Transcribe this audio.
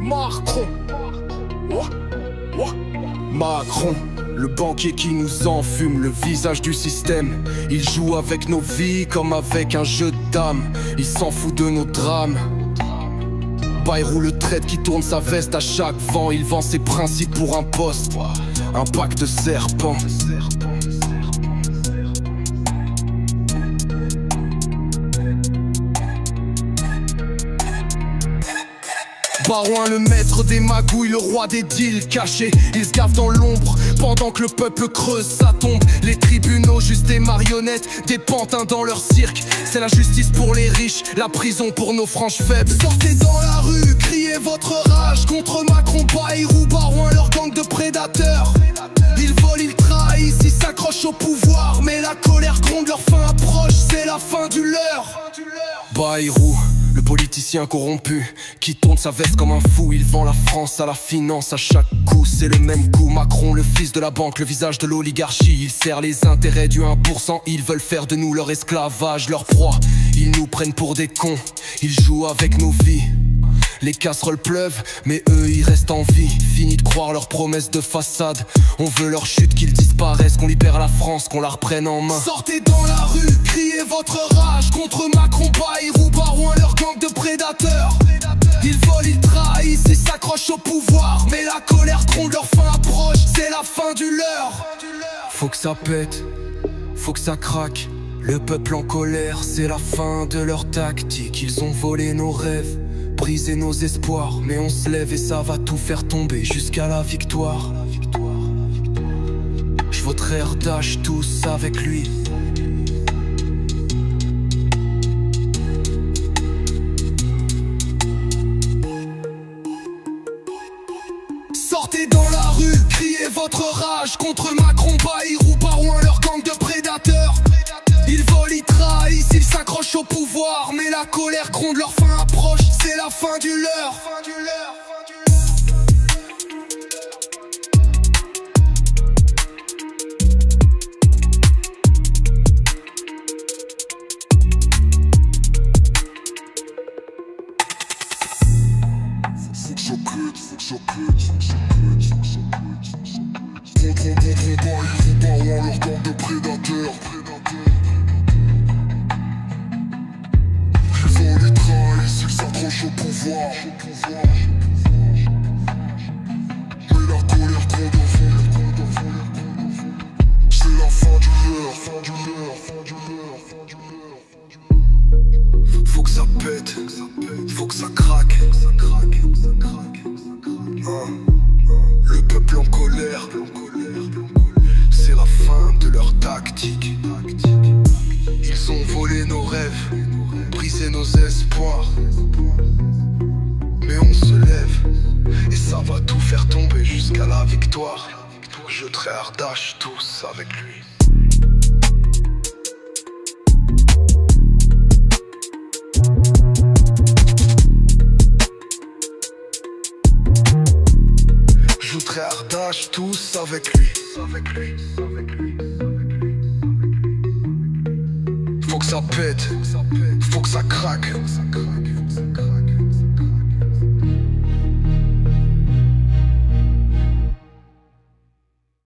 Macron. Macron, le banquier qui nous enfume, le visage du système. Il joue avec nos vies comme avec un jeu de dames. Il s'en fout de nos drames. Bayrou le traite qui tourne sa veste à chaque vent. Il vend ses principes pour un poste, un pacte serpent. Barouin le maître des magouilles, le roi des deals cachés. Il se gave dans l'ombre pendant que le peuple creuse sa tombe. Les tribunaux juste des marionnettes, des pantins dans leur cirque. C'est la justice pour les riches, la prison pour nos franges faibles. Sortez dans la rue, criez votre rage contre Macron, Bayrou, Barouin, leur gang de prédateurs. Ils volent, ils trahissent, ils s'accrochent au pouvoir, mais la colère gronde, leur fin approche, c'est la fin du leur. Bayrou, le politicien corrompu, qui tourne sa veste comme un fou. Il vend la France à la finance à chaque coup, c'est le même coup. Macron, le fils de la banque, le visage de l'oligarchie. Il sert les intérêts du 1%, ils veulent faire de nous leur esclavage, leur proie. Ils nous prennent pour des cons, ils jouent avec nos vies. Les casseroles pleuvent, mais eux ils restent en vie. Fini de croire leurs promesses de façade. On veut leur chute, qu'ils disparaissent, qu'on libère la France, qu'on la reprenne en main. Sortez dans la rue, criez votre rage contre Macron, Bayrou, Barouin, leur gang de prédateurs. Ils volent, ils trahissent, ils s'accrochent au pouvoir, mais la colère gronde, leur fin approche, c'est la fin du leur. Faut que ça pète, faut que ça craque. Le peuple en colère, c'est la fin de leur tactique. Ils ont volé nos rêves, brisé nos espoirs, mais on se lève et ça va tout faire tomber jusqu'à la victoire. Je voterai Ardèche tous avec lui. Sortez dans la rue, criez votre rage contre Macron, Bayrou, Barouin, leur gang de prédateurs. Ils volent, ils trahissent, ils s'accrochent au pouvoir, mais la colère gronde, leur fin approche, c'est la fin du leur. Leur gang de prédateurs. Ils volent, ils trahissent, ils s'accrochent au pouvoir, mais la colère gronde au fond. C'est la fin du leur, Faut que ça pète, faut que ça craque. Le peuple en colère, c'est la fin de leur tactique. Ils ont volé nos rêves, brisé nos espoirs, mais on se lève et ça va tout faire tomber jusqu'à la victoire. Je traiterai Ardèche tous avec lui. Je traiterai Ardèche tous avec lui. Faut que ça pète, faut que ça craque.